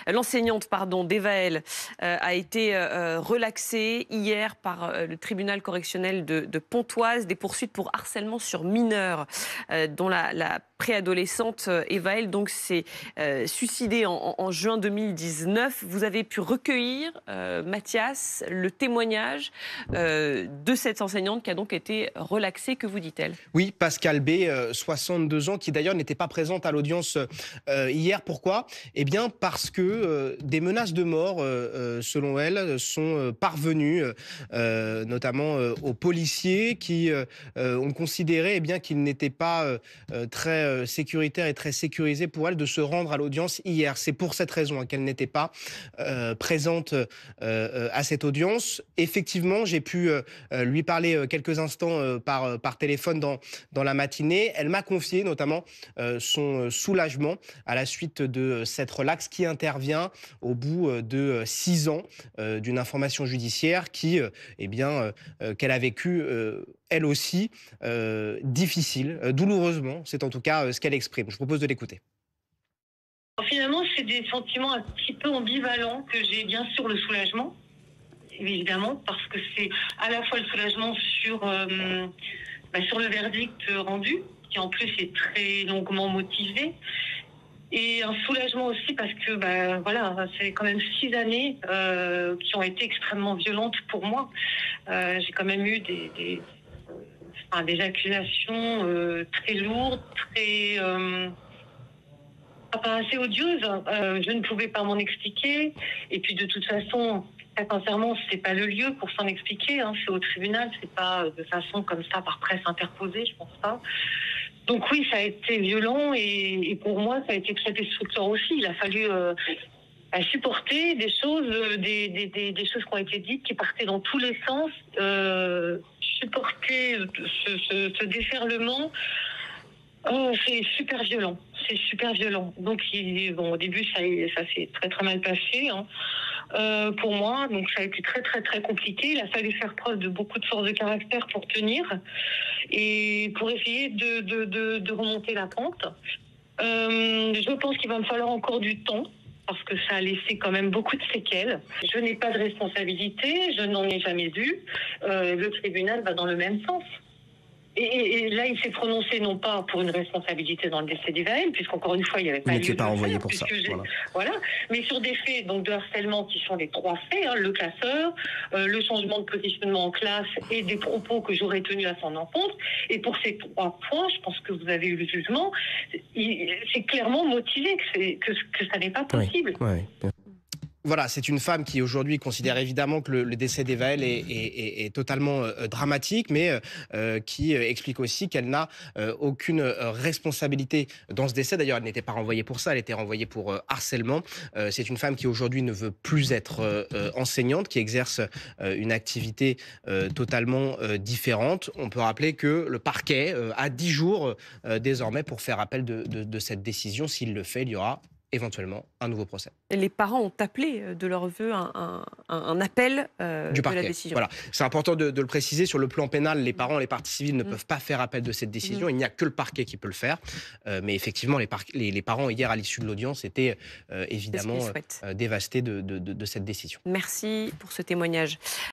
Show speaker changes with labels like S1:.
S1: l'enseignante d'Evaël a été relaxée hier par le tribunal correctionnel de Pontoise. Des poursuites pour harcèlement sur mineurs, dont la préadolescente Evaël s'est suicidée en juin 2019. Vous avez pu recueillir, Mathias, le témoignage de cette enseignante qui a donc été relaxée. Que vous dit-elle?
S2: Oui, Pascal B, 62 ans, qui d'ailleurs n'était pas présente à l'audience hier. Pourquoi? Eh bien parce que des menaces de mort, selon elle, sont parvenues, notamment aux policiers qui ont considéré qu'il n'était pas très sécuritaire et très sécurisé pour elle de se rendre à l'audience hier. C'est pour cette raison qu'elle n'était pas présente à cette audience. Effectivement, j'ai pu lui parler quelques instants par téléphone dans la matinée. Elle m'a confié notamment son soulagement à la suite de cette relaxe qui intervient au bout de 6 ans d'une information judiciaire qu'elle a vécu elle aussi difficile, douloureusement. C'est en tout cas ce qu'elle exprime. Je vous propose de l'écouter.
S3: Finalement, c'est des sentiments un petit peu ambivalents que j'ai. Bien sûr le soulagement, évidemment, parce que c'est à la fois le soulagement sur le verdict rendu, qui en plus est très longuement motivé, et un soulagement aussi parce que c'est quand même 6 années qui ont été extrêmement violentes pour moi. J'ai quand même eu des accusations très lourdes, pas assez odieuses. Je ne pouvais pas m'en expliquer. Et puis de toute façon, très sincèrement, c'est pas le lieu pour s'en expliquer. C'est au tribunal, c'est pas de façon comme ça par presse interposée, je pense pas. Donc oui, ça a été violent et pour moi, ça a été très destructeur aussi. Il a fallu supporter des choses, des choses qui ont été dites, qui partaient dans tous les sens, supporter ce déferlement. Oh, c'est super violent, Donc, au début, ça s'est très très mal passé pour moi. Donc, ça a été très très très compliqué. Il a fallu faire preuve de beaucoup de force de caractère pour tenir et pour essayer de remonter la pente. Je pense qu'il va me falloir encore du temps, parce que ça a laissé quand même beaucoup de séquelles. Je n'ai pas de responsabilité, je n'en ai jamais eu. Le tribunal va dans le même sens. Et là, il s'est prononcé non pas pour une responsabilité dans le décès d'Evaël, puisqu'encore une fois, il n'y avait pas lieu de le faire.
S2: Renvoyé pour ça.
S3: Voilà. Mais sur des faits de harcèlement qui sont les 3 faits, le classeur, le changement de positionnement en classe et des propos que j'aurais tenus à son encontre. Et pour ces 3 points, je pense que vous avez eu le jugement, c'est clairement motivé que ça n'est pas possible.
S2: Oui. Voilà, c'est une femme qui aujourd'hui considère évidemment que le décès d'Evaël est totalement dramatique, mais qui explique aussi qu'elle n'a aucune responsabilité dans ce décès. D'ailleurs, elle n'était pas renvoyée pour ça, elle était renvoyée pour harcèlement. C'est une femme qui aujourd'hui ne veut plus être enseignante, qui exerce une activité totalement différente. On peut rappeler que le parquet a 10 jours désormais pour faire appel de cette décision. S'il le fait, il y aura éventuellement un nouveau procès.
S1: Les parents ont appelé de leur vœu un appel
S2: du
S1: de
S2: parquet.
S1: la décision.
S2: Voilà. C'est important de le préciser. Sur le plan pénal, les parents et les parties civiles ne peuvent pas faire appel de cette décision. Il n'y a que le parquet qui peut le faire. Mais effectivement, les parents, hier, à l'issue de l'audience, étaient évidemment dévastés de cette décision.
S1: Merci pour ce témoignage.